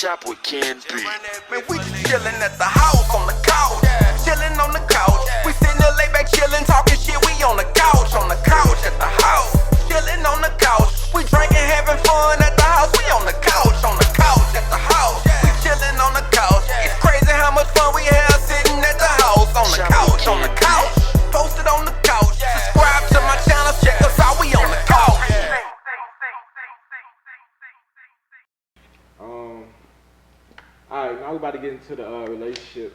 Shop with Ken B. Man, we just chillin' at the house on the couch. Chillin' on the couch. We sittin' there lay back chillin', talking shit. We on the couch at the house. Chillin' on the couch. We drinkin', having fun at the house. We on the couch at the house. We chillin' on the couch. It's crazy how much fun we have sitting at the house on the couch. Posted on the couch. Subscribe to my channel, check us out. We on the couch. Alright, now we're about to get into the relationship,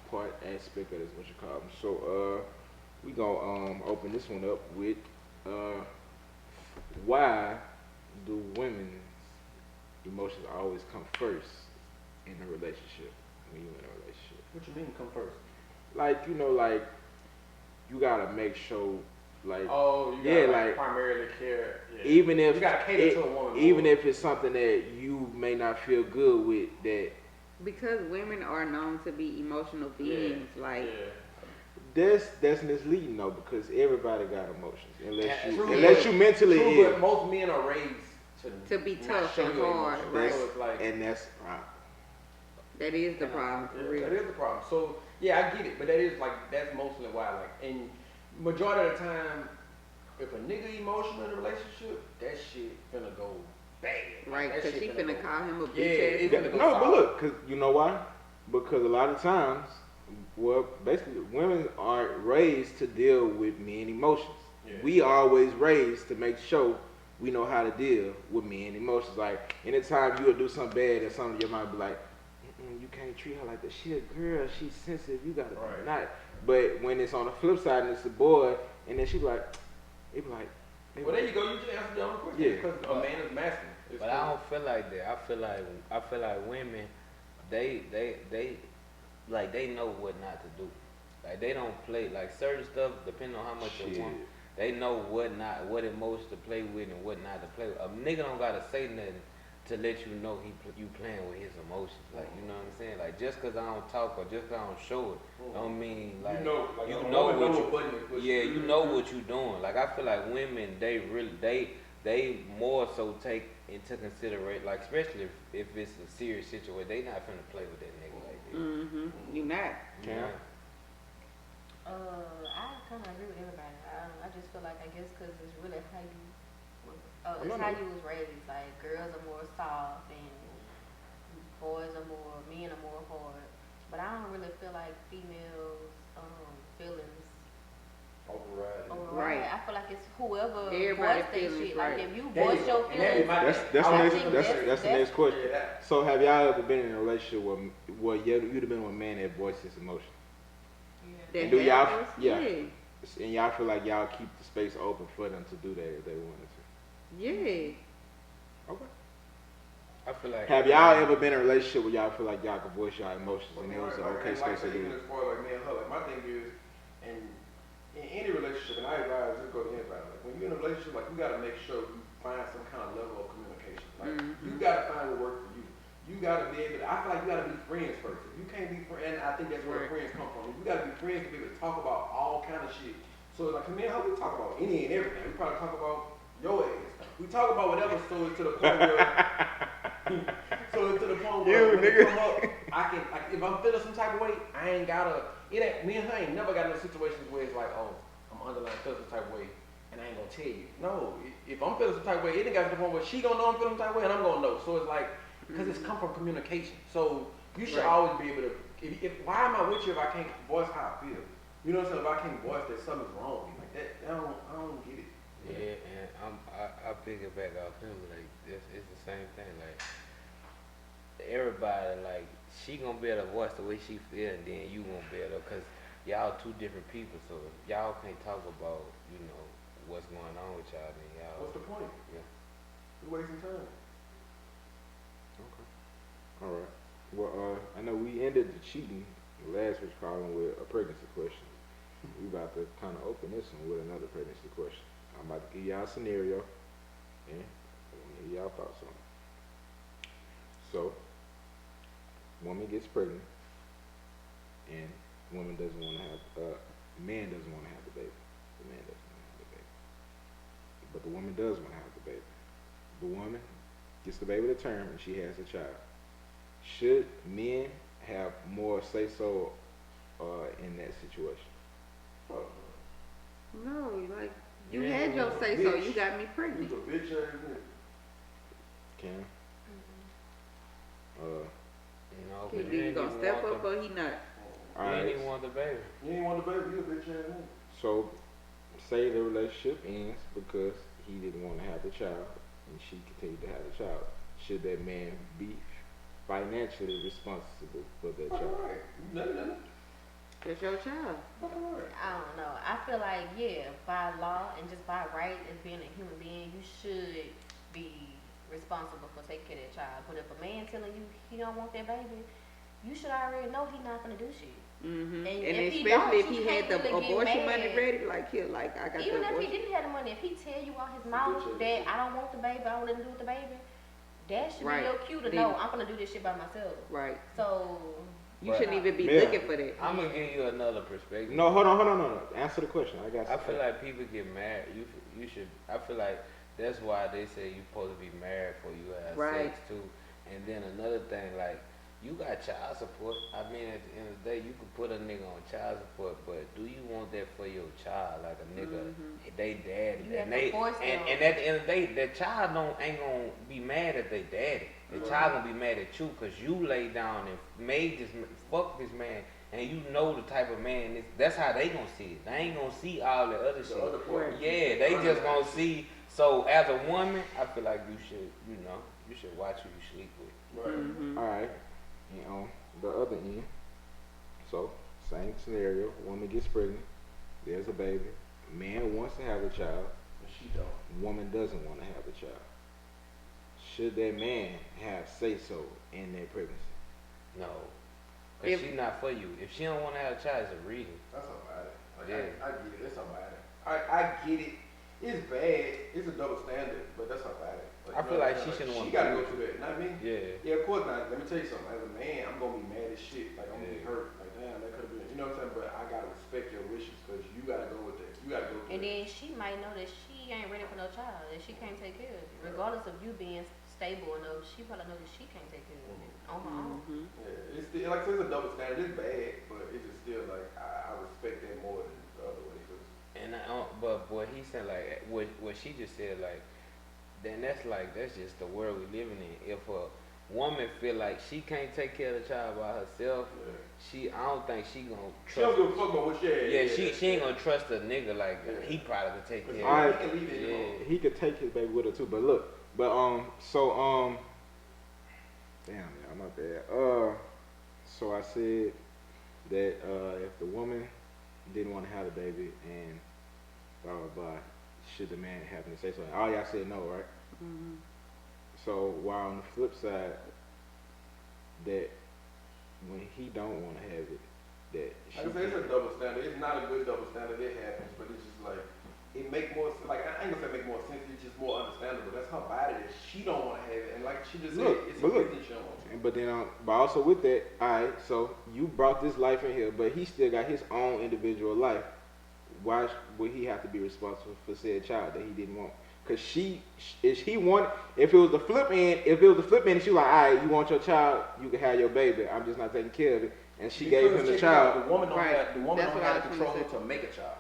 part aspect of this, what you call them. So, we gonna open this one up with why do women's emotions always come first in a relationship when you're in a relationship? What you mean come first? Like, you gotta make sure, like, you gotta primarily care. Yeah. Even if you gotta cater to a woman, even if it's something that you may not feel good with, that. Because women are known to be emotional beings, That's misleading though, because everybody got emotions, unless you mentally ill. But most men are raised to be tough and hard, right? So it's like, and that's right. That is the problem, for real. That is the problem. So yeah, I get it, but that's mostly why. Like, and majority of the time, if a nigga emotional in a relationship, that shit finna go bad. Right, because she finna call him a bitch. Yeah, but look, cause you know why? Because a lot of times, basically, women aren't raised to deal with men emotions. Yeah. We always raised to make sure we know how to deal with men emotions. Like, anytime you would do something bad or something, your mind be like, you can't treat her like that. She a girl, she's sensitive, you gotta be not. But when it's on the flip side and it's a boy, and then she be like, well, there you go. You just answered your own question. Yeah, because a man is masculine. But I don't feel like that. I feel like women, they know what not to do. Like, they don't play, like, certain stuff, depending on how much they want. They know what emotions to play with and what not to play with. A nigga don't gotta say nothing to let you know you playing with his emotions. Like, you know what I'm saying? Like, just cause I don't talk or just cause I don't show it, don't mean like you know what you doing. Like, I feel like women, they more so take into consideration, like, especially if it's a serious situation, they not finna play with that nigga like that. You not. Yeah. I kind of agree with everybody. I just feel like, I guess, because it's really how you was raised. Like, girls are more soft and men are more hard. But I don't really feel like females' feelings override. Right. I feel like it's whoever Everybody voice their feelings, shit. right. Like, if you voice your feelings, That's the next question. So, have y'all ever been in a relationship where you'd have been with a man that voiced his emotions? Yeah. And do y'all, and y'all feel like y'all keep the space open for them to do that if they wanted to? Yeah. Okay. I feel like. Have y'all ever been in a relationship where y'all feel like y'all could voice your emotions and it was an okay space to do it? As far as like me and her, like, my thing is, and in any relationship, and I advise this go to anybody, like, when you're in a relationship, like, you gotta make sure you find some kind of level of communication. Like, you gotta find what works for you. You gotta be able to, I feel like you gotta be friends first. If you can't be friends, and I think that's where friends come from. You gotta be friends to be able to talk about all kind of shit. So like, me and her, we talk about any and everything. We probably talk about your ass. We talk about whatever, so it's to the point where when it come up, I can, like, if I'm feeling some type of way, I ain't gotta, me and her ain't never got no situations where it's like, oh, I'm underlying feeling some type of way, and I ain't gonna tell you. No, if I'm feeling some type of way, it ain't got to the point where she gonna know I'm feeling some type of way, and I'm gonna know. So it's like, because it's come from communication. So you should always be able to, why am I with you if I can't voice how I feel? You know what I'm saying? If I can't voice that something's wrong with me, like that, I don't get it. Yeah, and I piggyback off him, like, it's the same thing. Like, everybody, like, she gonna be able to voice the way she feel, and then you gonna be able to, because y'all two different people, so if y'all can't talk about, what's going on with y'all, then y'all. What's the point? Yeah. You're wasting time. Okay. All right. Well, I know we ended the cheating last week's problem with a pregnancy question. We about to kind of open this one with another pregnancy question. I'm about to give y'all a scenario, and I want to hear y'all thoughts on it. So, woman gets pregnant, and woman doesn't want to have, man doesn't want to have the baby. The man doesn't want to have the baby. But the woman does want to have the baby. The woman gets the baby to term, and she has a child. Should men have more say so in that situation? No, like you Yeah, had your no, say so. bitch. You got me pregnant. You a bitch ass nigga. Cam? No, He but either you ain't gonna even step want up the, or he not. you Alright. ain't even want the baby. You ain't want the baby, you a bitch ass nigga. So, say the relationship ends because he didn't want to have the child and she continued to have the child. Should that man be financially responsible for that Fucking child? right. Nothing. It's your child. Fucking right. I don't know. I feel like, yeah, by law and just by right as being a human being, you should be responsible for taking care of that child. But if a man telling you he don't want that baby, you should already know he not gonna do shit. Mm-hmm. And And if he especially if don't, he you had the can't really get abortion money mad. ready, like here, like I got Even the if he abortion. didn't have the money, if he tell you out his mouth that I don't want the baby, I don't want to do with the baby, that should Right. be your cue to Then- know I'm gonna do this shit by myself. Right. So You But- shouldn't even be Yeah. looking for that. I'm gonna give you another perspective. No, hold on. Answer the question. I got. I feel like people get married. You should. I feel like that's why they say you supposed to be married before you have Right. sex too. And then another thing, like you got child support. I mean, at the end of the day, you could put a nigga on child support, but do you want that for your child? Like a nigga, they daddy, You have and to they force and, them. and at the end of the day, that child ain't gonna be mad at their daddy. The child gonna be mad at you because you laid down and made this fuck this man, and you know the type of man this. That's how they gonna see it. They ain't gonna see all the other shit. other part. Yeah, they just gonna see. So as a woman, I feel like you should, you should watch who you sleep with. Right. Mm-hmm. All right. And on the other end, so same scenario. Woman gets pregnant. There's a baby. Man wants to have a child. And she don't. Woman doesn't want to have a child. Should that man have say so in their pregnancy? No, cause If- she not for you. If she don't want to have a child, it's a reason. That's about it. Like, Yeah. I get it. That's about it. I get it. It's bad. It's a double standard, but that's about it. I feel like she shouldn't want She gotta to go do through that. Not me. Yeah. Yeah, of course not. Let me tell you something. As a man, I'm gonna be mad as shit. Like I'm gonna be Yeah. hurt. Like damn, that could have been. You know what I'm saying? But I gotta respect your wishes because you gotta go with that. You gotta go through and that. then she might know that she ain't ready for no child, that she can't take care of it. Regardless of you being stable enough, she probably know that she can't take care of it on her own. Mm-hmm. Yeah, it's still, like I said, it's a double standard. It's bad, but it's just still like I respect that more than the other way. 'Cause And but what he said, like what she just said, like then that's just the world we living in. If a woman feel like she can't take care of the child by herself, yeah. I don't think she gonna She don't trust. give a fuck about what she had. Yeah, she ain't gonna trust a nigga like Yeah. he probably could take care. Alright. of He can leave it Yeah. alone. He could take his baby with her too, but look, damn, yeah, my bad. So I said that if the woman didn't want to have a baby and blah blah blah, should the man have to say something? All y'all said no, right? Mm-hmm. So while on the flip side, that when he don't want to have it, that she Like I said, it's a double standard. It's not a good double standard. It happens, but it's just like it make more like I ain't gonna say make more sense. It's just more understandable. That's her body. That she don't want to have it, and like she just Look, said, it's a but look. reason she don't want to. But then, but also with that, alright, so you brought this life in here, but he still got his own individual life. Why would he have to be responsible for said child that he didn't want? Cause if it was the flip end, and she was like, alright, you want your child, you can have your baby. I'm just not taking care of it, and she gave him the Because check it out, child. The woman don't Right. have the woman That's don't what I have was control gonna say. to make a child.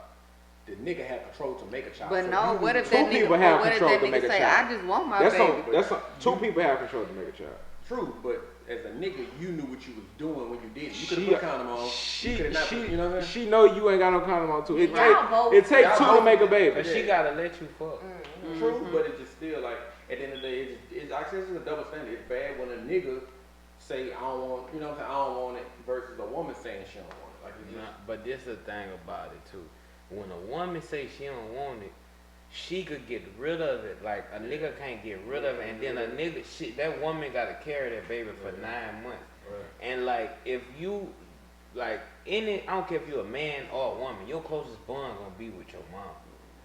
The nigga have control to make a child. But So no, you what if two that nigga? people have What if control that to make nigga a say, child. "I just want my That's baby"? two people have control to make a child. True, but as a nigga, you knew what you was doing when you did it. You could She- have put condom on. You coulda not put, you know what I'm saying? She know you ain't got no condom on too. It Y'all both- takes y'all two to both- make a baby. But she gotta let you fuck. True, but it's just still like at the end of the day, it's like I said, it's a double standard. It's bad when a nigga say I don't want, you know what I'm saying, I don't want it versus a woman saying she don't want it. Like it's Nah, just, but this is the thing about it too. When a woman say she don't want it, she could get rid of it. Like a nigga can't get rid of it, and then that woman gotta carry that baby for 9 months. And like if you like I don't care if you're a man or a woman, your closest bond gonna be with your mom.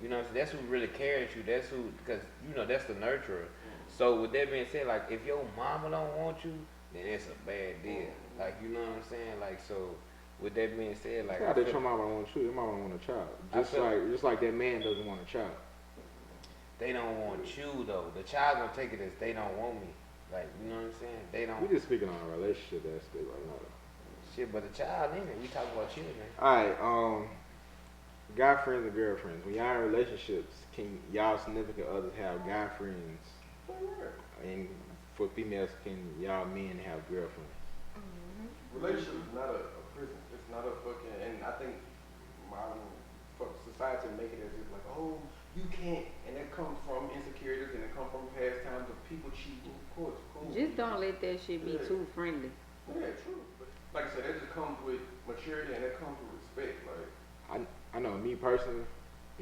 You know what I'm saying? That's who really carries you. That's who, because you know that's the nurturer. So with that being said, like if your mama don't want you, then it's a bad deal. Like you know what I'm saying? Like so. With that being said, like Not that your mama don't want you, your mama don't want a child. Just like that man doesn't want a child. they don't want you though. The child gonna take it as they don't want me. Like, you know what I'm saying? They don't. We just speaking on a relationship aspect right now. Shit, but the child, nigga, we talking about children. Alright, guy friends and girlfriends. When y'all in relationships, can y'all significant others have guy friends? And for females, can y'all men have girlfriends? Relationship is not a prison. It's not a fucking, and I think modern society make it as if like, oh, you can't, and that comes from insecurities and it comes from past times of people cheating. Of course, cool. Just don't let that shit be too friendly. Yeah, true. But like I said, that just comes with maturity and that comes with respect. Like, I know me personally,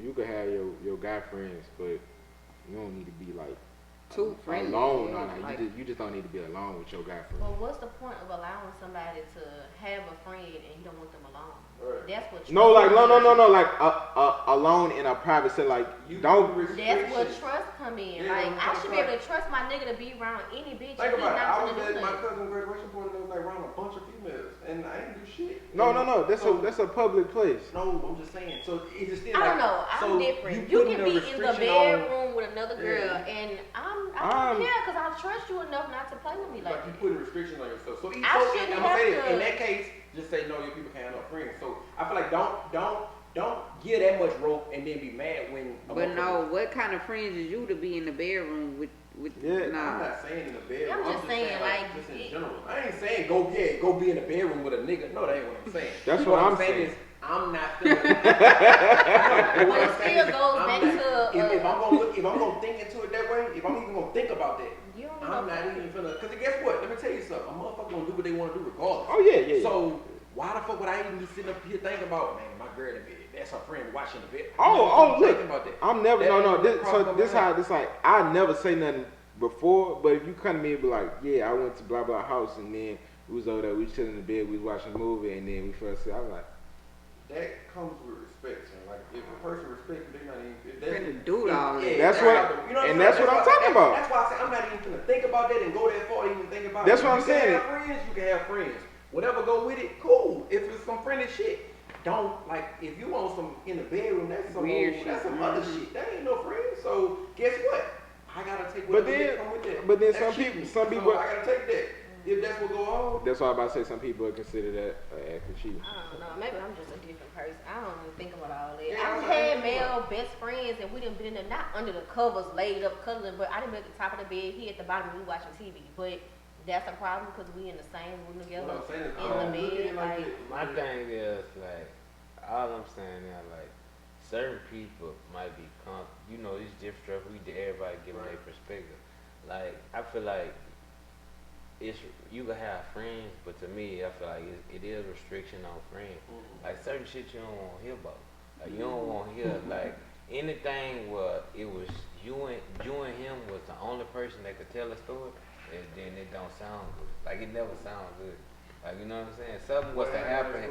you could have your guy friends, but you don't need to be like Too friendly. alone. Yeah, No, like- you just don't need to be alone with your guy friends. Well, what's the point of allowing somebody to have a friend and you don't want them alone? Right. That's what. No, like trust is. no, like alone in a private setting. Like you don't. That's where trust come in. Yeah, like I that's should be able to trust my nigga to be around any bitch. Think if he's about it. I not was gonna do at my nothing. cousin's graduation party and there was like around a bunch of females, and I didn't do shit. No. So- That's a public place. No, I'm just saying. So it's just still I like, don't know. I'm so different. You putting can a be in the restriction on- bedroom with another girl, Yeah. and I I'm- don't care because I trust you enough not to play with me like Like you that. putting restrictions on yourself. So, I shouldn't I'm gonna say have this. In to- that case, just say no. Your people can't have no friends. So I feel like don't give that much rope and then be mad when. a But no, motherfucker- what kind of friends is you to be in the bedroom with Yeah. I'm nah. not saying in the bedroom. I'm just saying, like, just in it- general. I ain't saying go be in the bedroom with a nigga. No, that ain't what I'm saying. That's what I'm saying. Is I'm not feeling. But it still goes back to, if I'm gonna think into it that way, if I'm even gonna think about that, You don't I'm know. not even finna. Cause guess what? Let me tell you something. A motherfucker gonna do what they want to do regardless. Oh yeah. So why the fuck would I even be sitting up here thinking about, man, my girl in the bed, that's her friend watching the bed. Oh, look. Thinking about that. I'm never That no. ain't This, crossed so my this mind. how this like I never say nothing before, but if you come to me and be like, yeah, I went to blah blah house and then we was over there, we chilling in the bed, we was watching a movie, and then we first said, I'm like, That comes with respect, man. Like if a person respects you, they're not even. Finna do all that. That's what- You know and I'm that's saying? what I'm why- talking about. That's why I say I'm not even gonna think about that and go that far to even think about That's it. what I'm You can saying. have friends, you can have friends. Whatever go with it, cool. If it's some friendly shit, don't like. If you want some in the bedroom, that's some Weird old, shit. that's some other shit. That ain't no friend. So guess what? I gotta take But whatever then- that come with that. but then That's some cheating. people- So I gotta take that. If that's what go on. that's why I'm about to say some people consider that an act of cheating. I don't know. Maybe I'm just a different person. I don't even think about all that. Yeah, I've I'm had saying. male best friends and we done been in there, not under the covers, laid up cuddling, but I done been at the top of the bed, he at the bottom, we watching TV. But that's a problem because we in the same room together. What I'm saying is, in the bed, like, My thing is like, all I'm saying now, like, certain people might be you know, it's different stuff. Everybody give Right. their perspective. Like, I feel like you can have friends, but to me, I feel like it is restriction on friends. Like certain shit you don't want to hear about. Like you don't want to hear like anything where it was you and him was the only person that could tell a story, and then it don't sound good. Like it never sounds good. Like you know what I'm saying? Something was to happen.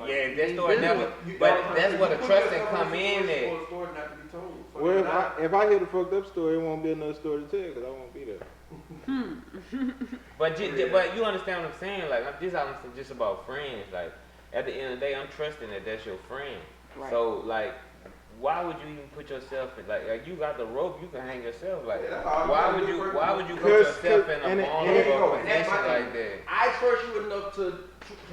Yeah, that story never. But that's where the trust and come in at. Well, if I hear the fucked up story, it won't be another story to tell because I won't be there. But you understand what I'm saying? Like I'm just about friends. Like at the end of the day, I'm trusting that that's your friend. Right. So like, why would you even put yourself in like you got the rope, you can hang yourself. Like Yeah, that's all why I'm would saying. you put Cause- yourself in and a it- vulnerable and that's position my like thing. that? I trust you enough to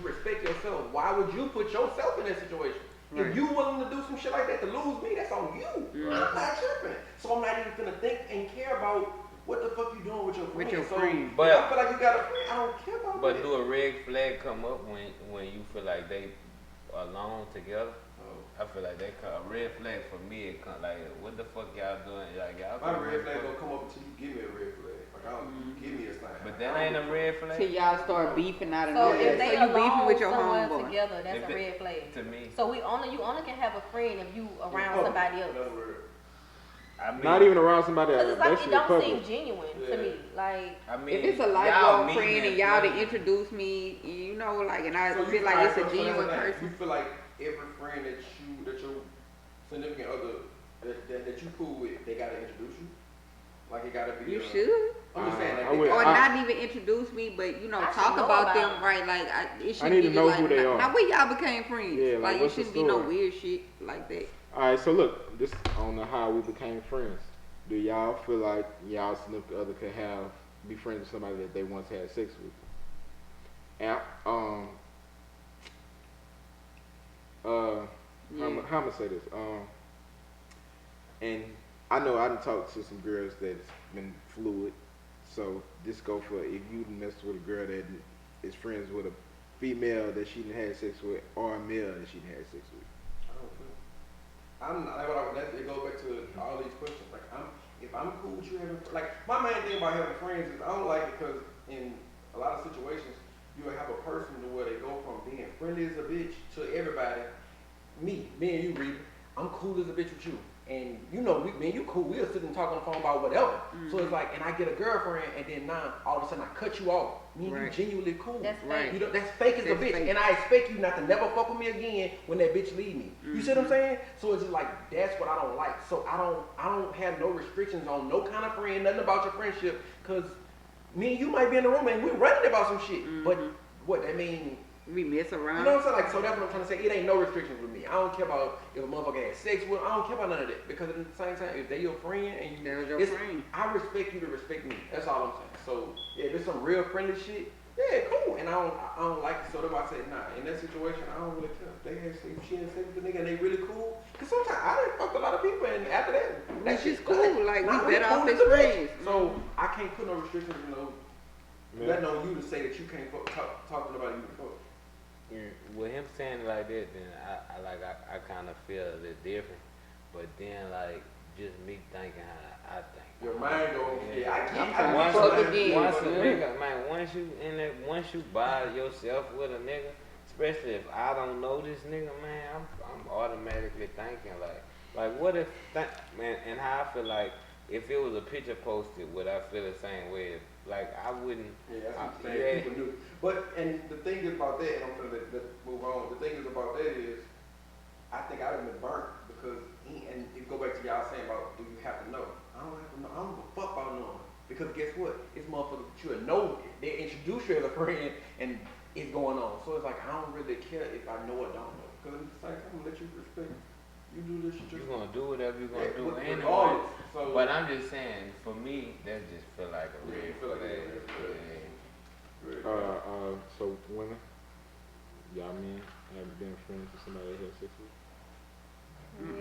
respect yourself. Why would you put yourself in that situation? Right. If you willing to do some shit like that to lose me, that's on you. I'm not tripping. So I'm not even gonna think and care about what the fuck you doing with your friend. With your So, friend. if But- I feel like you got a friend, I don't care about But that. do a red flag come up when you feel like they alone together? I feel like they a red flag for me. It come like what the fuck y'all doing? Like y'all. My can red flag fuck- don't come up until you give me a red flag. Like I don't give me a sign. But that ain't a red Till flag y'all start beefing out of so nowhere. if they So you beefing alone with your somewhere homeboy. together, that's If a it- red flag. to me. So you only can have a friend if you around Oh, somebody else. in other words. I mean, Not even around somebody Cause else. it's like That's it in don't public. seem genuine to Yeah. me. Like I mean, If it's a y'all lifelong meeting friend and at y'all to places. introduce me, you know, like, and I So feel you like it's a so genuine that's like, person. You feel like every friend that your significant other that you cool with, they gotta introduce you. Like it gotta be. You should. I'm just saying. Like, I would- Or I- not even introduce me, but you know, I should talk know about about them it. right. Like it should need to be know like, who they are. Now when y'all became friends, Yeah, like, like it what's the shouldn't be no story? weird shit like that. All right, so look, this on how we became friends. Do y'all feel like y'all significant other could be friends with somebody that they once had sex with? And how I'ma say this? And I know I done talked to some girls that's been fluid. So this go for if you messed with a girl that is friends with a female that she done had sex with or a male that she done had sex with. I don't feel. I'm not, it goes back to all these questions. Like, if I'm cool with you having, like, my main thing about having friends is I don't like it because in a lot of situations, you will have a person to where they go from being friendly as a bitch to everybody. Me and you, Reebie, I'm cool as a bitch with you. And you know, me and you cool, we'll sit and talk on the phone about whatever. So it's like, and I get a girlfriend, and then now, all of a sudden I cut you off. Me and you genuinely cool. That's Right. fake. You know, that's fake as a bitch. fake. And I expect you not to never fuck with me again when that bitch leave me. You see what I'm saying? So it's just like, that's what I don't like. So I don't have no restrictions on no kind of friend, nothing about your friendship, cause me and you might be in the room and we running about some shit. But what that mean? We mess You around. know what I'm saying? Like, so that's what I'm trying to say. It ain't no restrictions with me. I don't care about if a motherfucker had sex with. I don't care about none of that. Because at the same time, if they your friend and you, They're your friend. I respect you to respect me. That's all I'm saying. So yeah, if it's some real friendly shit, yeah, cool. And I don't like it. So that's why I say nah. In that situation, I don't really care. If they had sex, she had sex with the nigga, and they really cool. Cause sometimes I done fucked a lot of people, and after that, Which is shit cool. done. Like, Nah, we better off cool as a bitch. friends. So I can't put no restrictions, nothing on you to say that you can't talk to nobody you can fuck. With him saying it like that, then I kind of feel a little different. But then like just me thinking how I think. Your mind goes, yeah, I I'm can't. trying to Once, fuck again. once a nigga, man, once you buy yourself with a nigga, especially if I don't know this nigga, man, I'm automatically thinking like what if man, and how I feel like if it was a picture posted, would I feel the same way? Like I wouldn't. Yeah, that's what I'm saying. People do. But and the thing is about that, and I'm gonna let move on. The thing is about that is, I think I've been burnt because and it go back to y'all saying about do you have to know? I don't have to know. I don't give a fuck about knowing because guess what? It's motherfuckers that you know. They introduce you as a friend and it's going on. So it's like I don't really care if I know or don't know because at the same time I'm gonna let you respect. You do this shit. You're gonna do whatever you're gonna do anyway. Regardless. So, But I'm just saying, for me, that just feel like a Yeah, red you feel like flag. a red flag. Yeah. So women, y'all men have been friends with somebody that had sex with?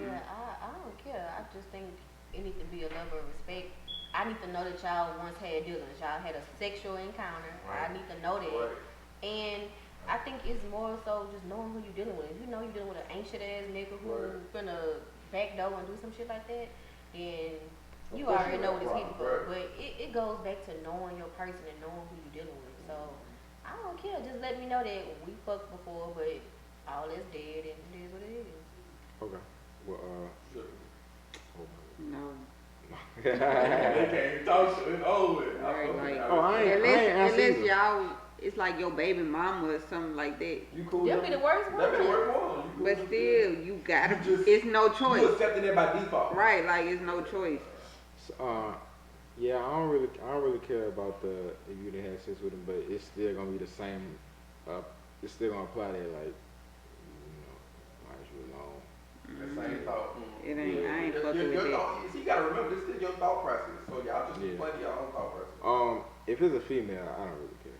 Yeah, I don't care. I just think it needs to be a level of respect. I need to know that y'all once had dealings. Y'all had a sexual encounter. I need to know that. And I think it's more so just knowing who you're dealing with. If you know you're dealing with an ancient ass nigga who finna backdoor and do some shit like that, then you already know what it's hitting for. But it goes back to knowing your person and knowing who you're dealing with. So I don't care. Just let me know that we fucked before, but all that's dead and it is what it is. Okay. Well, No. They can't talk shit. It's over. Right, like, I ain't unless either. y'all, it's like your baby mama or something like that. You cool? That'd be the worst one. That'd be the worst one. You cool But with still, you gotta. You just- It's no You choice. accepting it by default. Right, like it's no choice. yeah, I don't really care about if you done had sex with him, but it's still gonna be the same. It's still gonna apply there, like, might as well know. The same thought. It ain't. I ain't Your- fucking with your that. thought- See, you gotta remember, this is your thought process. So y'all just explain your own thought process. If it's a female, I don't really care.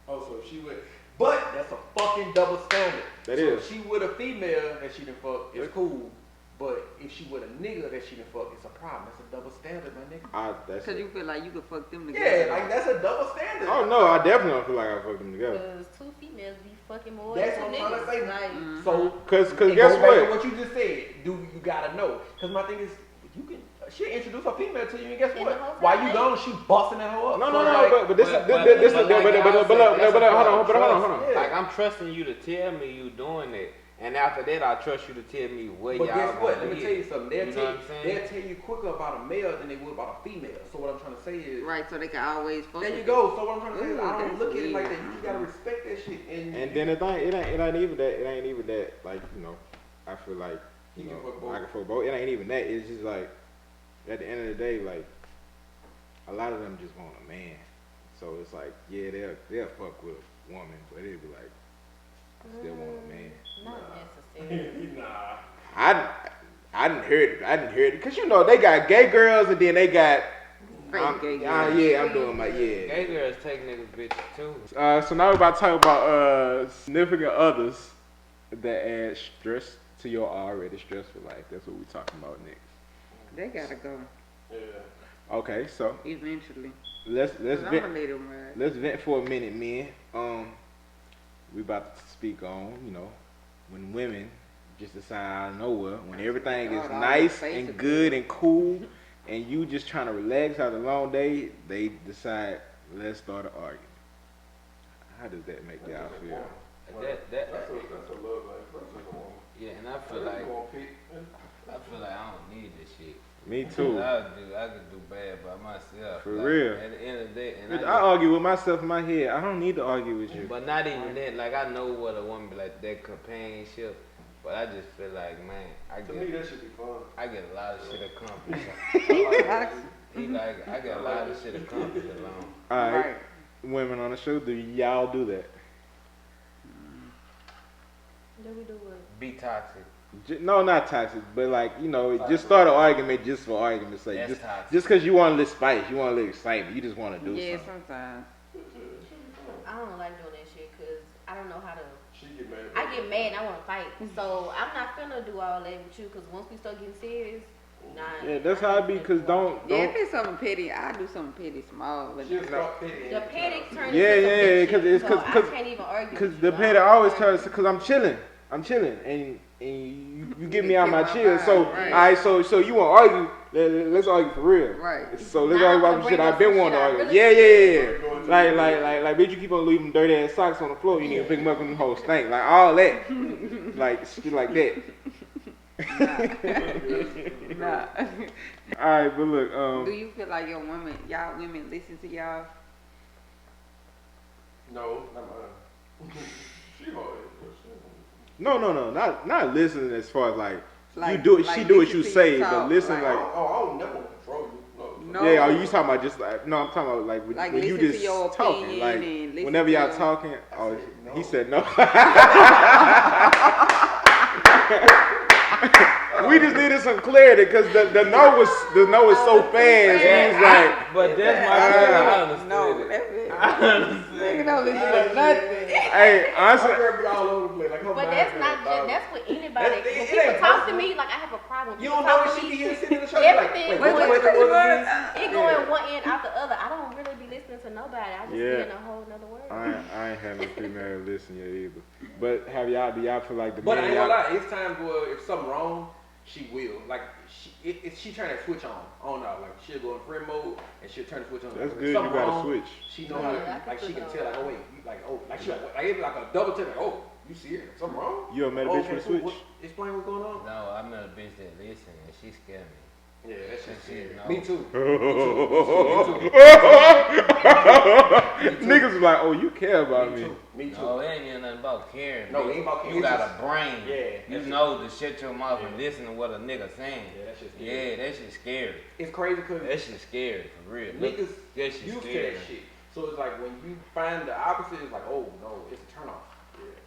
Oh, so if she would, but that's a fucking double standard. That so is. If she with a female that she done fuck, it's cool. But if she with a nigga that she done fuck, it's a problem. That's a double standard, my nigga. Cause you feel like you could fuck them together. Yeah, like that's a double standard. Oh no, I definitely don't feel like I fucked them together. Cause two females be fucking more That's than what two I'm trying to niggas. say. Like, So, Cause and guess go back to what? what you just said. Do you gotta know? Cause my thing is, you can. She introduce a female to you, and guess And what? the whole While time you gone, she busting that hoe up. No, So no, it's no, like, but this But is like this y'all said, that's a hold on. trust. Like I'm trusting you to tell me you doing it, and after that I trust you to tell me what But y'all guess what? gonna Let me be. tell you something. You know what I'm saying? They'll tell you quicker about a male than they would about a female. So what I'm trying to say is, Right, so they can always fuck. there you with go. So what I'm trying to say is, Ooh, I don't that's look at it like weird. that. You just gotta respect that shit. And then the thing, it ain't even that. It ain't even that. Like, I feel like You can fuck both. I can fuck both. It ain't even that. It's just like at the end of the day, like a lot of them just want a man. So it's like, yeah, they'll fuck with a woman, but it'll be like still want a man. not necessarily. Nah. I didn't hear it. Cause you know they got gay girls and then they got. Fake gay Yeah, girls. I'm doing my yeah. Gay girls take niggas bitches too. So now we're about to talk about significant others that add stress to your already stressful life. That's what we're talking about next. They gotta go Yeah. Okay, so eventually. let's 'Cause I'm vent. gonna let them ride. Let's vent for a minute, men. We about to speak on, when women just decide out of nowhere, when everything is God, all nice the and faces. good and cool, and you just trying to relax after a long day, they decide, let's start an argument. How does that make y'all feel? That That's a love life. That's a woman. yeah, and I feel like Gonna pick. I don't need this shit. Me too. I could do bad by myself. For like, real. At the end of the day, and I just- argue with myself in my head. I don't need to argue with you. But not even that. Like I know what a woman be like, that companionship. But I just feel like, man, To me, that should be fun. I get a lot of shit accomplished. I get a lot of shit accomplished alone. All right, Right. women on the show, do y'all do that? Do we do it? Be toxic. No, not toxic, but just start an argument just for argument's sake. That's toxic. Just because you want a little spice, you want a little excitement, you just want to do Yeah, something. sometimes. I don't like doing that shit because I don't know how to. She get mad. I get mad and I want to fight. So I'm not finna do all that with you because once we start getting serious, nah. Yeah, that's how it be. Cause don't. Yeah, if it's something petty, I do something petty small. But She'll start picking. The petty turns Yeah, into some yeah, big because shit, it's so because I can't even argue. because with the you. petty always tells because I'm chilling, and you get me out my chill. So Right. all right, so you want to argue? Let's argue for real. Right. So let's Nah, argue I'm about some gonna shit bring I've up been some wanting to shit I argue. really Yeah. Like, bitch, you keep on leaving them dirty ass socks on the floor. You need to pick them up and them hoes stink. Like all that, like shit like that. nah. All right, but look, Do you feel like y'all women listen to y'all? No, not mine. She hard. no, not listening as far as like you Like- do it. like She do what listen you to you say, talk, but listen like- like. I don't never control you. No. Yeah, are you talking about just like no? I'm talking about like when, Like, when you listen to just your talking, opinion like and listen whenever to y'all your- talking. Oh, said no. he said no. We just needed some clarity because the no was so fast. He was like, But that's my thing. I understood No, it. that's it. I understood Nigga it. don't listen to nothing. hey, honestly, Her be all over the place. Like her But mind that's be not like, just, that's for anybody. It- When it people ain't talk to personal. me, like I have a problem. You People don't know talk that to she me, be here sitting in the show. Like, everything wait, going, which way the word is? it going one end out the other. I don't really be listening to nobody. I just Yeah. be in a whole nother world. I ain't having a female listen yet either. But do y'all feel like the But I man ain't gonna y'all? lie, it's times where if something wrong, she will. Like she turn that switch on out. Like she'll go in friend mode and she'll turn the switch on. That's If good. You something gotta wrong, switch. She know how to, Yeah, I like can she can put tell it like, on. oh wait, like she like it's like a double check. Like, oh, you see it? Something wrong? You ever met a Oh, bitch with a cool. switch? Explain what's going on. No, I met a bitch that listened and she scared me. Yeah, that shit's Shit, scary. no. Me too. Niggas was like, oh, you care about me. Me too. No, it ain't even nothing about caring. No, bitch. it ain't about caring. You It's got just- a brain. Yeah, You that's know to shut your mouth and listen to what a nigga saying. Yeah, that shit's scary. Yeah, that shit scary. It's crazy because That shit scary for real. niggas that shit used to scary. that shit. So it's like when you find the opposite, it's like, oh no, it's a turn off.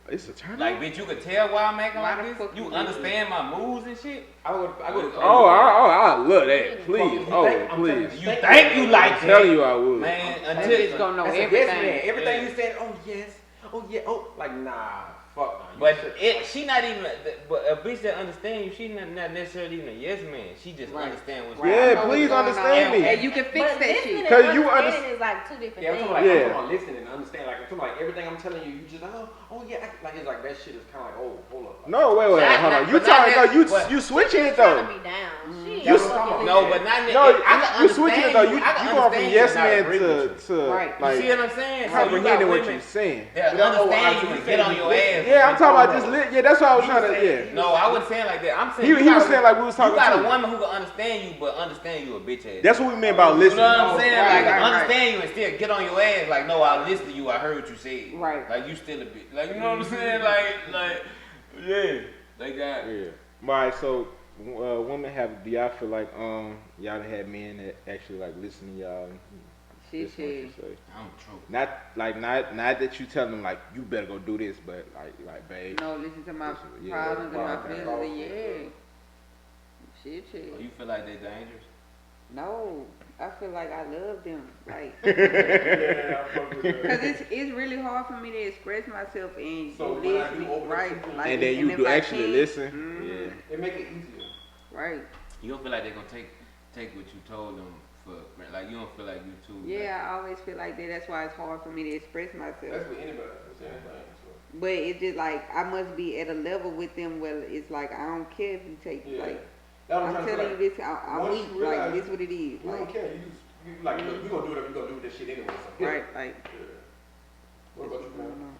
It's a turn Like, bitch, you could tell why I'm acting Why like the this. fuck You you understand my moves and shit. I go to Oh, I love that. Please. You Oh, think- I'm telling please. You think you like I'm that? telling you I would. Man, That until bitch gonna know That's a everything. yes man. Everything Yeah. you saying, oh yes, oh yeah, oh like nah, fuck nah. But she not even. But a bitch that understand you, she not necessarily even a yes man. She just Right. understand what's Right. Yeah, I know please what's going understand on. me. And you can fix But that listening shit. and 'Cause you understanding is like two different yeah, I'm things. talking, like, Yeah. I'm talking about listening and understand. Like I'm talking like everything I'm telling you, you just oh yeah, like it's like that shit is kind of like oh hold up. Like, No, wait, Not- hold on. not- You but not talking? No, that- but- you switching it Trying though. to be down. She You ain't s- fucking No, listening. but not No, I can you switching it though. understand You I can going from understand yes you and not man agree with you. to Right. You see like what I'm saying? So you comprehending got what women you're saying. that Yeah, understand oh, you I and see. get on your ass. Yeah, I'm talking about no. just yeah. That's what I was trying to yeah. No, I wasn't saying like that. I'm saying He you was got- saying like we was talking You got to. a woman who can understand you, but understand you a bitch ass. That's what we meant about You listening. know what I'm saying? Right, Like, right, right. understand you and still get on your ass. Like, no, I listened to you. I heard what you said. Right. Like, you still a bitch. Like, you know what I'm saying? Like, yeah. They got. Yeah. Alright, so women do y'all feel like y'all done had men that actually like listen to y'all and She listen to what you said. say? I'm true. Not that you tell them like you better go do this, but like babe. No, listen to my Yeah, problems and my right, feelings. right. And yeah. Shit. Or you feel like they dangerous? No, I feel like I love them. Like, Yeah, I fuck with that. cause it's really hard for me to express myself and So you when I listen, do open up right? to you- Like, And then you if do I actually can- listen. Mhm. Yeah. It make it easier. Right. You don't feel like they're gonna take what you told them for like you don't feel like you too. Yeah, I always feel like that. That's why it's hard for me to express myself. That's with anybody. That's anything. So. But it's just like I must be at a level with them where it's like I don't care if you take Yeah. like That's what I'm trying to telling say, you this. I'm once weak. you realize Like this, what it is. You don't Like, care. You like look, we gonna do whatever you gonna do with this shit anyway. So hit it. right. Like. Yeah. What about you, man?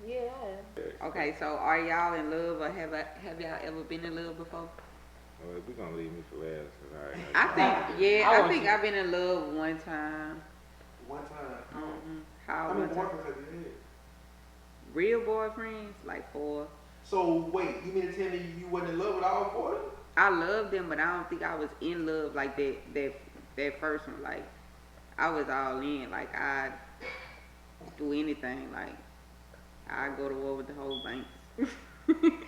Yeah, I am. Okay, so are y'all in love or have y'all ever been in love before? Well, we gonna leave me for last. 'Cause I already know. I think, I I want think you- I've been in love one time. One time. How How many one time? boyfriends have you had? Real boyfriends, like 4. So wait, you mean to tell me you wasn't in love with all 4 of them? I love them, but I don't think I was in love like that first one. Like I was all in. Like I'd do anything. Like I'd go to war with the whole bank.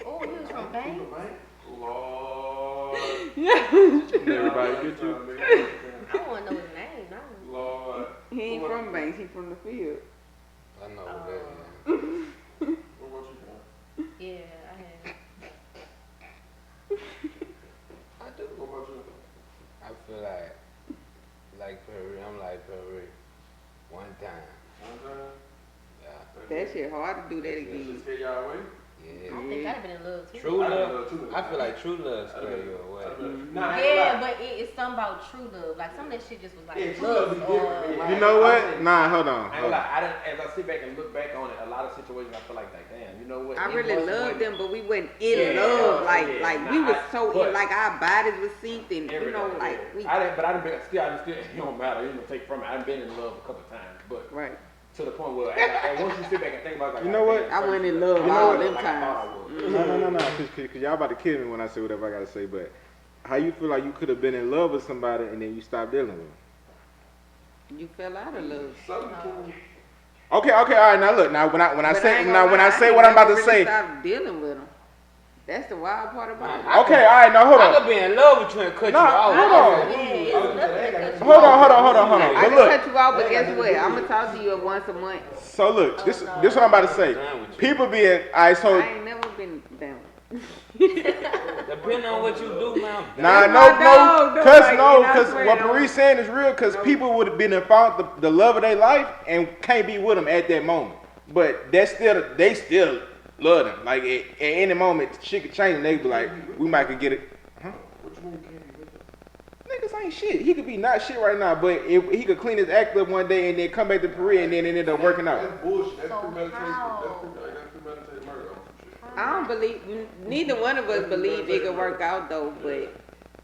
Oh, you was from Bang? Lord. Everybody get you. I want to know his name. No. Lord. He ain't from Banks. He from the field. I know what that is. What about you, man? Yeah, I have. I do. What about you? I feel like Perry. I'm like Perry. One time. One time? Yeah. That shit hard to do that That again. shit scare y'all away? Yeah. I think I'd have been in love too. True I love. love too. I feel like true love scare you away. Nah, I ain't Yeah, gonna lie. but it's something about true love. Like some of that shit just was like Yeah, true love be lust different, or man. like, You know what? I- Nah, hold on. I ain't Hold gonna on. lie, as I sit back and look back on it, a lot of situations I feel like damn, you know what? I It really was loved one- them, but we wasn't in Yeah, love. Like yeah, we nah, was I- so but- in, like our bodies was synced, and you Everything, know, like yeah. we I done been, it don't matter. You know, take from it. I've been in love a couple times, but right. to the point where, and once you sit back and think about it, like, You know what? I wasn't in love You know all what? them like I thought I times. was. No, cause y'all about to kill me when I say whatever I gotta say. But how you feel like you could have been in love with somebody and then you stopped dealing with them? You fell out of love. Something can- Okay, all right. Now look, now when I But say ain't now gonna when lie, I say ain't what I'm about never to really say. stopped dealing with them. That's the wild part about it. Okay, all right. Now hold I on. could be in love with you and cut Nah, you off. hold on. Yeah, it's nothing that could- Hold on. I But can look, cut you off, but guess what? I'm gonna talk to you once a month. so look, this what I'm about to say. People being, alright, so I ain't never been down. Depending on what you do, man. nah, That's my dog, though, like, and I cause swear, what though. Paris saying is real. Cause people would have been found the love of their life and can't be with them at that moment. But they still love them. Like at any moment, shit could change and they be like, we might could get it. What you mean can't be with them? Niggas ain't shit. He could be not shit right now, but if he could clean his act up one day and then come back to Paris and then it end up working out. That's bullshit. That's So premeditated. how? That's premeditated murder on some shit. I don't believe. Neither one of us believe it could work out though, but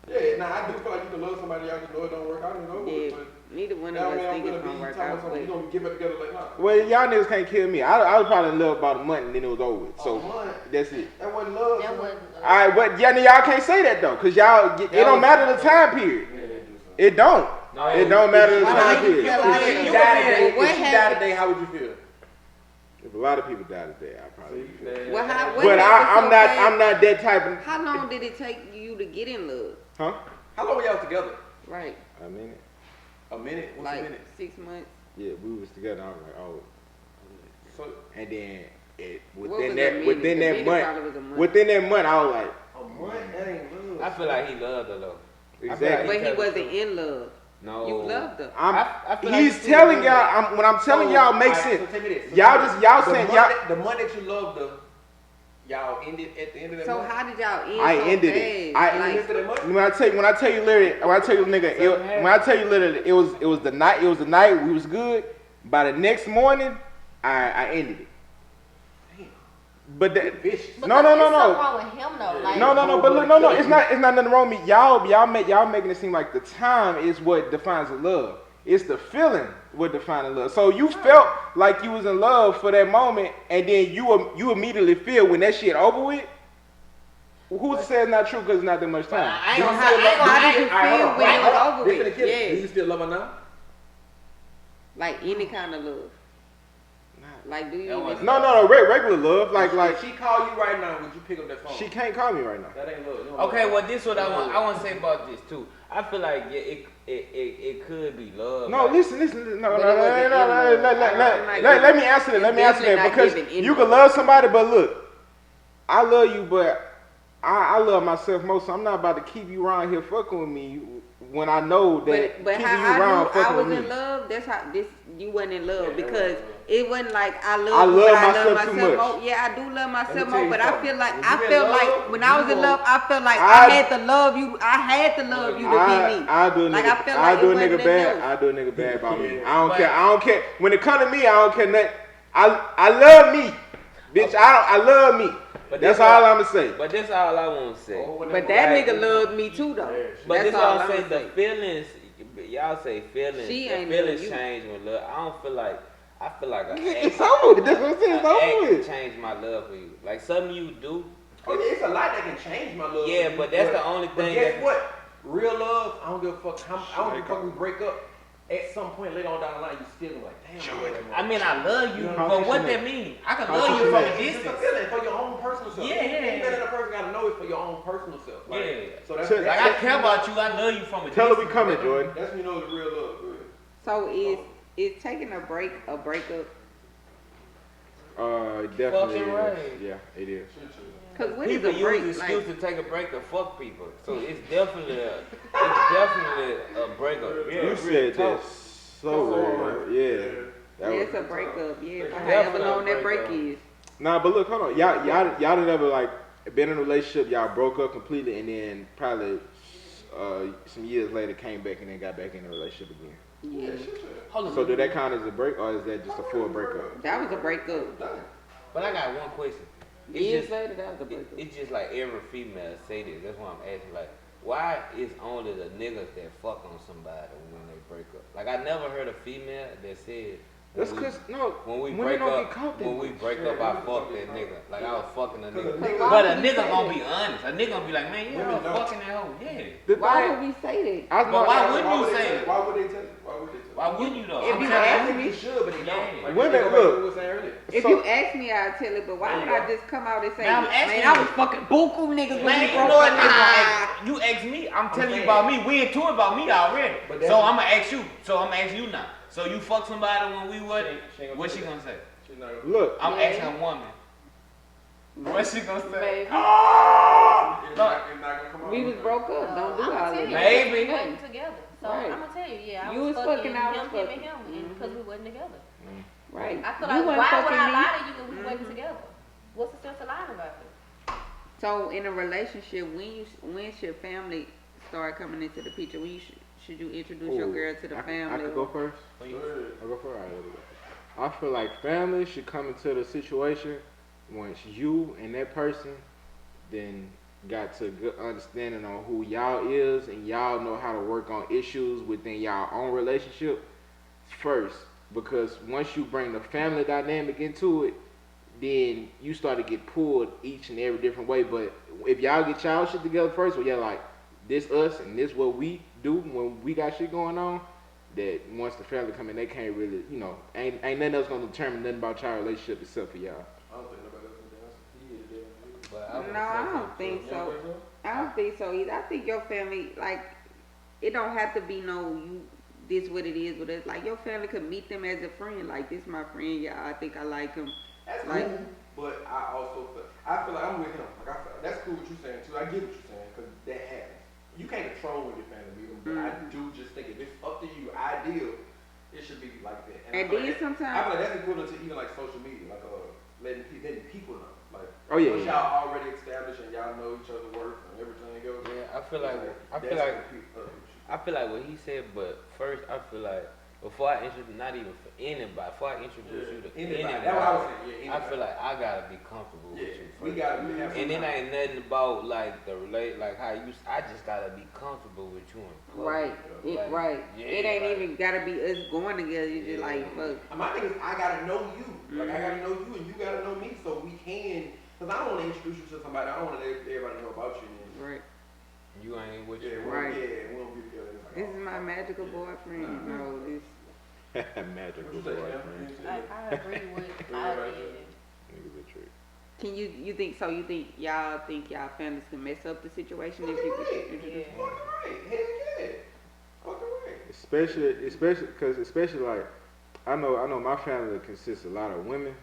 Yeah, now I do feel like you can love somebody out, you know it don't work out, you know, yeah, but neither one of that us mean I'm think it's gonna gonna be work talking out. about something, you But gonna get back together like, nah. Well, y'all niggas can't kill me. I was probably in love about a month and then it was over with. So A month? that's it. That wasn't love. That son. wasn't All right, but y'all can't say that though, cause it don't matter the time period. Yeah, they do something. It don't. No, It don't matter the Why time you period. feel like If it? you died today, What if she died happened? today, how would you feel? If a lot of people die today, I probably. Feel. Well, how- what But happened so fast? I'm not that type of. How long did it take you to get in love? Huh? How long were y'all together? Right, A minute. A minute? What's like a minute? 6 months. Yeah, we was together. I was like, oh. So, And then What within was that a minute? within The that minute month, probably was a month. within that month, I was like, a month? That ain't love. I feel like he loved her though. exactly. But he tell the wasn't truth. in love. No. You loved her. I feel like He's you telling feel y'all. When I'm telling y'all, makes alright, sense. So tell me this. Y'all the saying month y'all. that- the month that you loved her, y'all ended at the end of that So month? how did y'all end I so ended it. fast? I Like, Ended that month? When I tell you literally, it was the night we was good. By the next morning, I ended it. But that, Vicious. But no, there's no. something wrong with him though. Like, no. But look, no. It's not nothing wrong with me. Y'all making it seem like the time is what defines the love. It's the feeling what defines love. So you felt like you was in love for that moment, and then you immediately feel when that shit over with. Who's to say it's not true because it's not that much time? I ain't So gonna how- say love. how did you Alright, hold feel on, when it hold was on. over This with? finna kill me. Yeah. Do you still love her now? like any kind of love. Like, do you That even? was- No, regular love. Like If she call you right now, would you pick up that phone? she can't call me right now. That ain't love. You don't Okay, love. well, this what I want to say about this too. I feel like yeah, it could be love. No, like, listen. No, But it wasn't in love. let me answer that. Let me answer definitely that not because giving in you can love. love somebody, but look, I love you, but I love myself most. So I'm not about to keep you around here fucking with me when I know that But keeping how you I around knew I fucking was with in me. love, that's how you wasn't in love Yeah, because that was it wasn't like I love I you, love but I love myself too myself much. more. Yeah, I do love myself tell more, you but I something. feel like When you in when love, I was you in love, I felt like I- I had to love you. I had to love you to be me. I do a Like, nigga, I felt I like do it a nigga wasn't bad. enough. I do a nigga bad about me. Yeah. I don't But- care. I don't care. When it come to me, I don't care nothing. I love me, bitch. I love me. But That's this all what- I'ma say. But this all I want to say. But that Like- nigga loved me too, though. Yeah, But That's this all all I'm I say. gonna The say. feelings, y'all say feelings. She the ain't feelings love you. change with love. I don't feel like. I feel like an It's ex. over with. That's what I'm saying. It's An over ex with. changed my love for you. Like something you do. Oh yeah, it's a lot that can change my love. Yeah, for you, but that's the only But thing guess that- what? Real love, I don't give a fuck. I don't give a fuck. We break up. At some point later on down the line, you still gonna be like, damn. I love that I mean, I love you, You know but what what I'm that saying? mean? I can How love you you from a saying? It's just a distance. feeling for your own personal self. Yeah, Anything yeah. that a person gotta know is for your own personal self. Like, Yeah. So that's Tell- Like I care about you. I love you from a Tell her distance. we coming, Jordan. That's when you know the real love. Good. So is taking a breakup? Definitely. Fucking Is. right. Yeah, it is. Cause what is People a break? use Like, excuse to take a break to fuck people. So it's definitely a breakup. Yeah, You real said talk. that so well. Yeah. That yeah, was- it's a breakup. Yeah, Definitely however a long that break breakup. is. Nah, but look, hold on. Y'all done never like been in a relationship. Y'all broke up completely, and then probably some years later came back and then got back in a relationship again. Yeah, Hold on. So do that count as a break, or is that just a full breakup? that was a breakup. But I got one question. Years later, that was a breakup. It's just like every female say this. That's why I'm asking. Like, why is only the niggas that fuck on somebody when they break up? Like, I never heard a female that said. That's cause no. When we women break don't up, get caught that when we much. break up, I fuck that nigga. Like I was fucking a nigga. nigga- But a Why would you nigga say gonna that? be honest. A nigga gonna be like, man, you Women know, don't. fucking that hoe. Yeah. The Why thing- would we say that? I But know- why wouldn't you say it? Why would they tell you? Why would they tell you? Why wouldn't you though? If I'm you telling ask you. me- They should, but they don't. Yeah. Like, Women, they go back to look. what we were saying earlier. If So- you ask me, I'd tell it, but why There would you I go. just come out and say, Now I'm asking man, I you. was fucking buku niggas when Man, we you broke know what up. nigga gonna Nah. ask? You ask me, I'm telling you saying. about me. We into it about me already. But So that's- I'm gonna ask you. So I'm gonna ask you now. So you fuck somebody when we what? She ain't gonna What say she that. gonna say? She's not gonna- Look, I'm Yeah. asking a woman. What she gonna say? Baby. It's not gonna come out. We was broke up. Don't do all I'ma that. tell you, Maybe. we wasn't together. So Right. I'm gonna tell you, yeah, I You was was fucking fucking, I was him, fucking. and him, and because we wasn't together. Right. I feel You like wasn't why would fucking I me. lie to you if we wasn't together? What's the sense of lying about it? So in a relationship, when should family start coming into the picture? When should you introduce your ooh, girl to the I family? could go first. Go ahead. I'll go first. All right, let me go. I feel like family should come into the situation once you and that person then got to good understanding on who y'all is and y'all know how to work on issues within y'all own relationship first. Because once you bring the family dynamic into it, then you start to get pulled each and every different way. But if y'all get y'all shit together first, where y'all like, this us and this what we do when we got shit going on, that once the family come in, they can't really, ain't nothing else gonna determine nothing about y'all relationship except for y'all. I don't think nobody else can dance. He is dead. But I would No, I say don't think You so. don't think so? I don't think so either. I think your family, like, it don't have to be this what it is with us. Like, your family could meet them as a friend. Like, this my friend, yeah, I think I like him. That's Like- cool, but I also feel like I'm with him. Like that's cool what you're saying too. I get what you're saying because that happens. You can't control when your family meet them, but I do just think if it's up to you, ideal, it should be like that. And I feel then like sometimes- I feel like that's equivalent to even like social media, like letting people know. Like Oh, yeah, once yeah. y'all already established and y'all know each other's worth and everything else. Yeah, I feel like that's I feel like what he said, but first I feel like before I introduce, not even for anybody, before I introduce you to anybody, That's what I was saying. Yeah, I feel like I gotta be comfortable with you we first. got we have And it some time. ain't nothing about like like how you. I just gotta be comfortable with you. In public. Right. Like, Right. yeah, It ain't like- even gotta be us going together. It's just like, fuck. My thing is, I gotta know you. Like, I gotta know you and you gotta know me so we can. Because I don't want to introduce you to somebody. I don't want to let everybody know about you. And, Right. You ain't with yeah, you. we Right. we don't be together. It's like, This is my magical boyfriend. No, this. Magical What you say, boyfriend. Cam? I agree with all of it. Niggas a trick. Can you think so? You think y'all families can mess up the situation if Fucking you right. introduce? Yeah. Fucking right. Hell yeah. Fucking right. Especially like I know my family consists of a lot of women,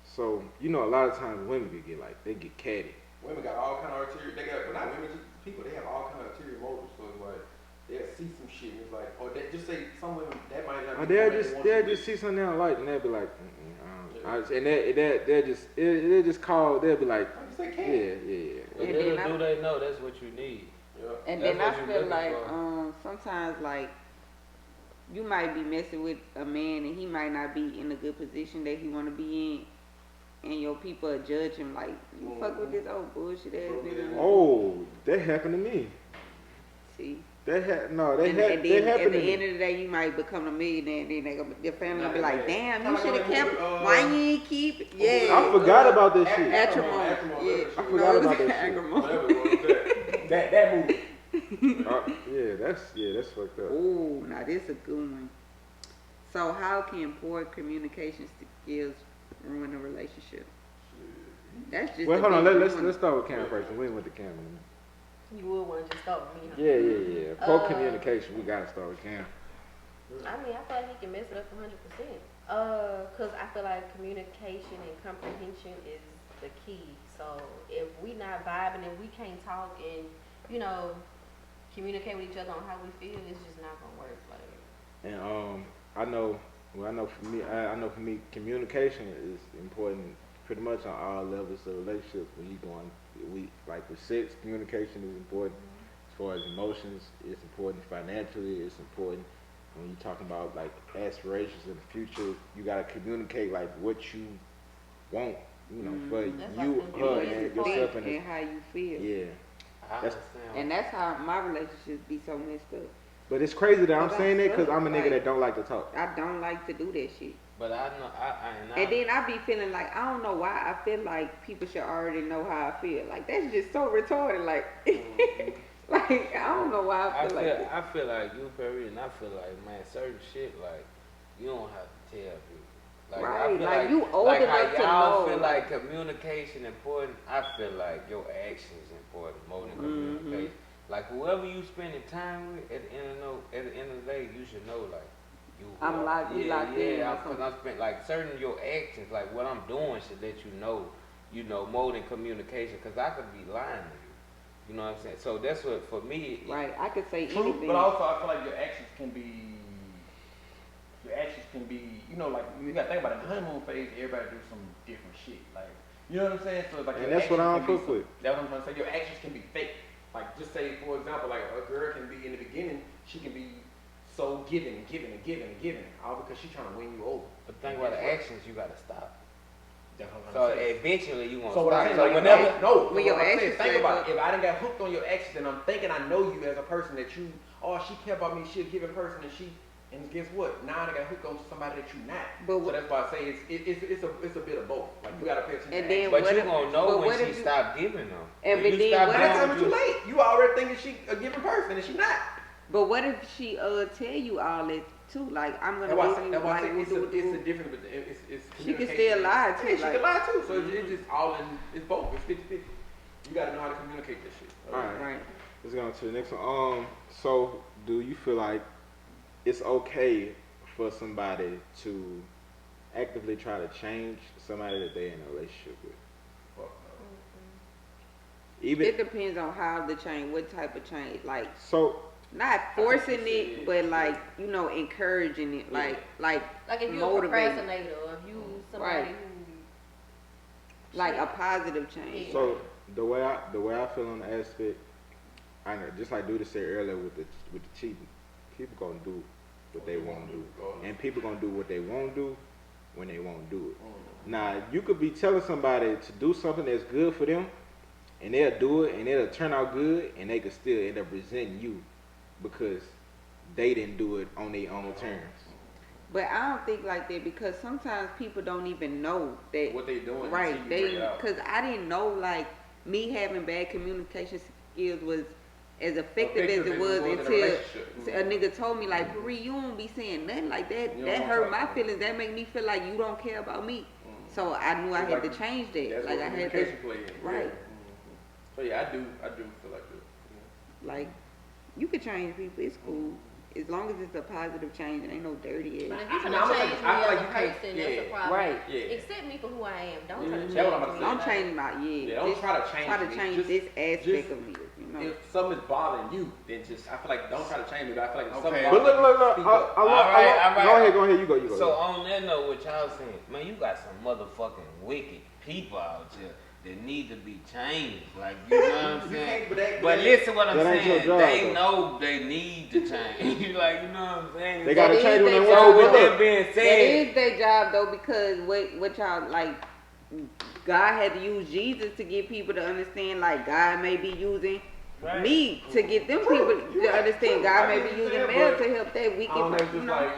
so you know a lot of times women could get like they get catty. Women got all kind of ulterior. They got, but not women, just people. They have all kind of ulterior motives. So it's like they'll see some shit and it's like, or they just say some women that might not. Or Be they'll just see something they don't like and they'll be like, and they'll just call. They'll be like, Like you say, Cam. yeah. But And little then do they know that's what you need. Yeah. And That's then I what you feel looking like for. sometimes like you might be messing with a man and he might not be in a good position that he want to be in, and your people judge him like you fuck with this old bullshit ass nigga. Oh, that happened to me. See, That had and then that at happened the to end me. of the day you might become a millionaire. And then your family gonna be Nah, like, yeah. damn, you should have kept. Why you ain't keep it? Yeah, I forgot about that shit. Acrimony. Acrimony, Yeah, I forgot it was about that shit. acrimony. Whatever it was, that movie. That's fucked up. Oh, now this a good one. So how can poor communication skills ruin a relationship? That's just. Well, a hold on. big Let's one. start with Cam first. We ain't with the Cam. You would want to just start with me, huh? Yeah. Poor Uh, communication. We gotta start with Cam. I mean, I feel like he can mess it up 100%. Cause I feel like communication and comprehension is the key. So if we not vibing and we can't talk and communicate with each other on how we feel, it's just not gonna work. Like, And I know for me, communication is important pretty much on all levels of relationships. When you like with sex, communication is important. As far as emotions, it's important. Financially, it's important. When you're talking about like aspirations in the future, you gotta communicate like what you want, for That's you, like the her, biggest and part. yourself. And how you feel. Yeah. I That's- understand. And that's how my relationships be so messed up. But it's crazy that I'm But saying that I because I'm a feel nigga like- that don't like to talk. I don't like to do that shit. But I know And then I be feeling like, I don't know why I feel like people should already know how I feel. Like, that's just so retarded. Like, like I don't know why I feel like that. I feel like you, Perry, and I feel like, man, certain shit, like, you don't have to tell people. Like, I Right, feel like, you old like enough to how y'all know. feel like communication important. I feel like your actions important more than communication. Like, whoever you spending time with, at the end of the day, you should know, like, you. I'm locked- we locked in or because I spent like certain your actions, like what I'm doing, should let you know, more than communication. Because I could be lying to you. You know what I'm saying? So that's what for me. Right, I could say True, anything. but also I feel like your actions can be, like you got to think about it. In the honeymoon phase, everybody do some different shit. Like, you know what I'm saying? So it's like, And your that's what I actions don't can be fuck some- with. That's what I'm trying to say. Your actions can be fake. Like, just say for example, like a girl can be in the beginning, she can be so giving, all because she's trying to win you over. But think about the actions, you gotta stop. That's what I'm So saying. eventually you gonna So what stop. I'm saying, So like, whenever. When your what I'm saying, actions think say about that- it. If I didn't got hooked on your actions, and I'm thinking I know you as a person that you, she care about me, she a giving person, and guess what? Now I got hooked on somebody that you not. But So that's why I say it's a bit of both. Like you gotta pay attention. And to then actions. But what you if- gonna know but when what she if you- stopped giving them. And When but you then stop what By if- the doing time it's too what you- late, you already thinking she a giving person, and she not. But what if she tell you all that too? Like, I'm gonna That's why do I say, you that's why I like say it's woo-doo-doo. a difference, but it's She can communication. still lie too. Yeah, she like, can lie too. So it's just all in. It's both. It's 50-50. You gotta know how to communicate this shit. Alright. Right. Let's go on to the next one. So do you feel like it's okay for somebody to actively try to change somebody that they're in a relationship with? Fuck Even It depends on how the change, what type of change. Like, so, not forcing you it, said- but like, encouraging it. Like if you're a motivating. procrastinator or if you somebody Right. who Like a positive change. so the way I feel on the aspect, I know, just like Doodie said earlier with the cheating, people gonna do what they want to do, and people gonna do what they won't do when they won't do it. Now you could be telling somebody to do something that's good for them, and they'll do it, and it'll turn out good, and they could still end up resenting you because they didn't do it on their own terms. But I don't think like that because sometimes people don't even know that. What they doing? Right. until you They bring it out. because I didn't know like me having bad communication skills was as effective as it was in a until relationship. a nigga told me like, Bree, you don't be saying nothing like that. You That don't hurt talk my to me. feelings. That make me feel like you don't care about me. So I knew I had to change that. That's Like what I had to, communication play in. right. Yeah. So yeah, I do feel like that. like, you can change people. It's cool. As long as it's a positive change, it ain't no dirty But ass. if you're I trying to feel change like- me I feel as like a you can't- person, that's a yeah. problem. Right. Yeah. Accept me for who I am. Don't try to That's change what I'm about to me. say. I'm changing my Yeah, don't Just try to change Try to me. change Just- this aspect just- of me. You know. If something is bothering you, then just I feel like don't try to change me. But I feel like if something Okay. But bothering look, you, look. speak up. Alright. Go ahead. You go. So on that note, what y'all saying, man, you got some motherfucking wicked people out here that need to be changed. Like, you know what I'm You saying? can't, but that- But listen what I'm that ain't your saying. job, They though. know they need to change. Like, you know what I'm saying? They gotta That change is when they their want So to. with But that look, being That said, is their job though, because what y'all like, God had to use Jesus to get people to understand. Like God may be using Right. me to get them people to understand. God may be using Mel to help that I wicked don't know, it's person. just You know, like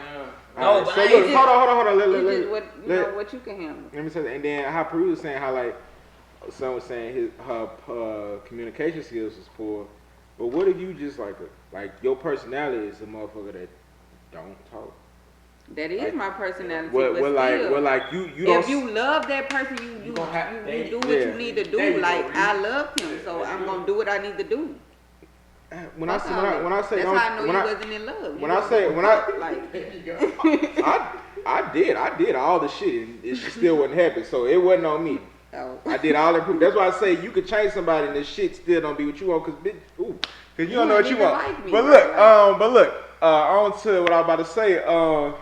No, Alright, but so I look, ain't hold on. it's just what you know let- what you can handle. Let me say that. And then how Peru was saying how like someone was saying her communication skills was poor. But what if you just like your personality is a motherfucker that don't talk? That is Like, my personality. What but still, like you don't if you love that person, you gonna have- do what yeah. you need to do. There you go, Like Reed. I love him, so I'm gonna do what I need to do. when That's I how say that's don't, how I know when you I wasn't in love. when I say when I like there you go. I did all the shit and it still wasn't happen. So it wasn't on me. oh. I did all that. That's why I say you could change somebody and the shit still don't be what you want, cause you don't know what you wouldn't even want. like me, But right? look, on to what I was about to say.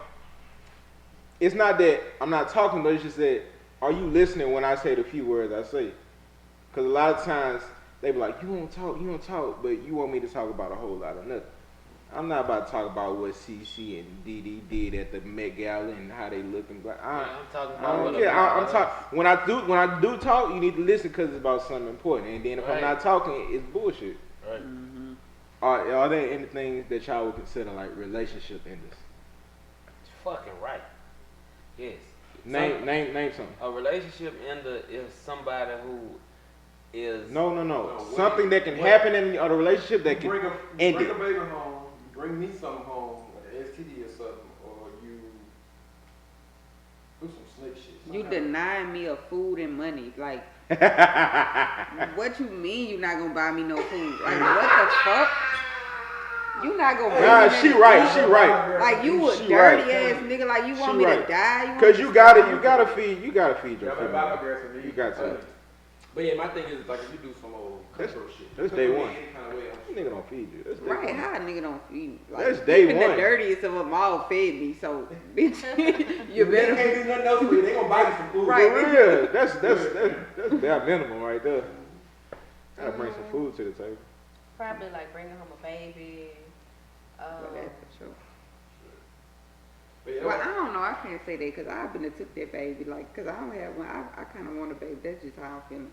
It's not that I'm not talking, but it's just that are you listening when I say the few words I say? Cause a lot of times they be like, you don't talk, but you want me to talk about a whole lot of nothing. I'm not about to talk about what CC and Doodie did at the Met Gala and how they look and like. I'm talking I about don't what care. about I'm others. talking when I do talk. You need to listen because it's about something important. And then if I'm Right. not talking, it's bullshit. Right. Are there anything that y'all would consider like relationship enders? It's fucking right. Yes. Name something. A relationship ender is somebody who is No. Something that can happen in a relationship that can bring end a it. baby home, bring me something home, an STD or something, or you do some slick shit. You denying me of food and money. Like, what you mean you not gonna buy me no food? Like, what the fuck? You not gonna bring Nah, me she nothing right. to She eat? right. Like, you a She dirty right. ass nigga. Like, you want She me right. to die? Want Cause me you to gotta starve? feed your family. You got to. But yeah, my thing is like if you do some old cutthroat shit. that's cook day me one. any kind of way, That nigga don't feed you. That's day Right, one. how a nigga don't feed you? Like, That's day even one. the dirtiest of them all fed me, so, bitch, you They better. can't do nothing else for you. They gonna buy you some food. Right. For real. That's bare minimum right there. Gotta bring some food to the table. Probably like bringing home a baby. Well, that's for sure. But yeah, Well, I don't know. I can't say that because I've been to took that baby. Like, because I don't have one. I kind of want a baby. That's just how I'm feeling.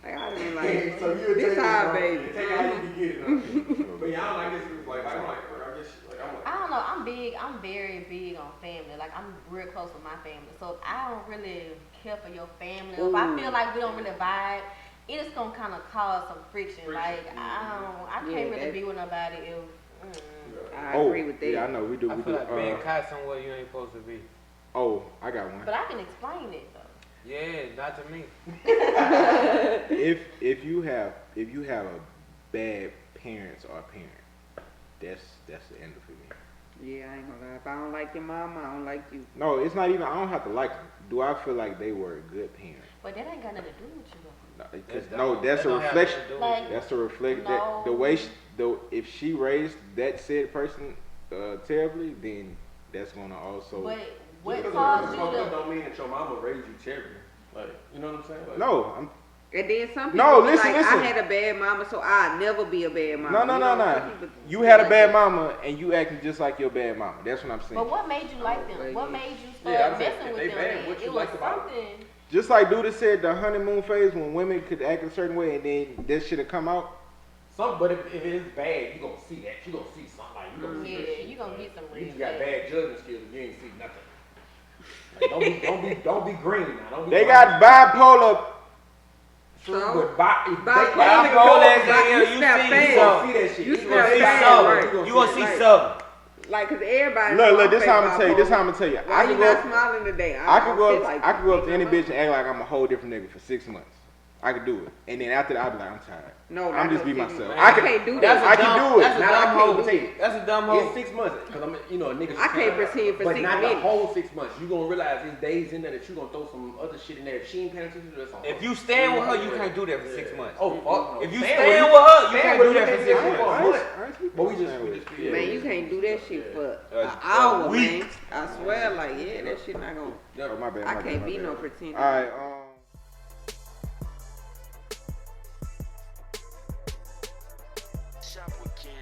Like, I done like, so you this take how it, baby. Take it how you can get it. Huh? But yeah, I don't like this. Like I'm like, I guess like I'm like. I don't know. I'm very big on family. Like I'm real close with my family. So I don't really care for your family. If I feel like we don't really vibe, it's gonna kind of cause some friction. Like I can't Yeah, really that- be with nobody if. I agree with that. Yeah, I know we do. I We feel do. like being caught somewhere you ain't supposed to be. Oh, I got one. But I can explain it though. Yeah, not to me. If you have a bad parents or parent, that's the end of it. Yeah, I ain't gonna lie. If I don't like your mama, I don't like you. No, it's not even. I don't have to like them. Do I feel like they were a good parent? But that ain't got nothing to do with you though. No, because That no, don't- that's that a don't have reflection. nothing to do with Like- you. That's a reflect. No. That the way if she raised that said person terribly, then that's gonna also. But what Just caused because you it to? don't mean that your mama raised you terribly. Like, you know what I'm saying? Like, No, I'm. And then some people No, be listen, like, listen. I had a bad mama, so I'll never be a bad mama. No. You know, some people You feel had a like bad that. mama, and you acting just like your bad mama. That's what I'm saying. But what made you like them? well, What yeah. made you Yeah, start I'm saying, messing if with they them? bad, then? what you It was liked about something. Just like Doodie said, the honeymoon phase when women could act a certain way, and then that should have come out. but if it is bad, you gonna see that. You gonna see something. Like, you gonna see that Yeah, shit. you gonna get some You real. just got bad. bad judgment skills and you ain't see nothing. Like, don't be green now. Don't be They green. got bipolar But by Y'all roll that thing, you you snap see fast. something. see that shit. You You snap gonna see fast, something. right. You gonna see Like- something. Like, cause everybody. Look, this how I'm gonna tell you. This how I'm gonna tell you. Why you not smiling today? I could go feel up. like I could go up to you any know. bitch and act like I'm a whole different nigga for 6 months. I could do it, and then after that, I'd be like, I'm tired. No, I'm just that's be no myself. shit. I can't do That's that. a I can dumb- do it. That's a Now, I dumb can't hoe. tell you. That's a dumb In hoe. 6 months, because I'm, a nigga. I can't pretend for but 6 not minutes. the whole 6 months. You gonna realize there's days in there that you gonna throw some other shit in there. If she ain't paying attention to that song. If you stand with her, you can't do that for 6 months. Oh fuck no. If you Stand stand with with her, you stand can't with do that her, for you 6 can't do months. that. But we just yeah. Man, you can't do that shit for A an hour, week. man. I swear, like, yeah, that shit not gonna. Oh, my bad. I my can't bad, be my no bad. pretender. All right. Shop with Kam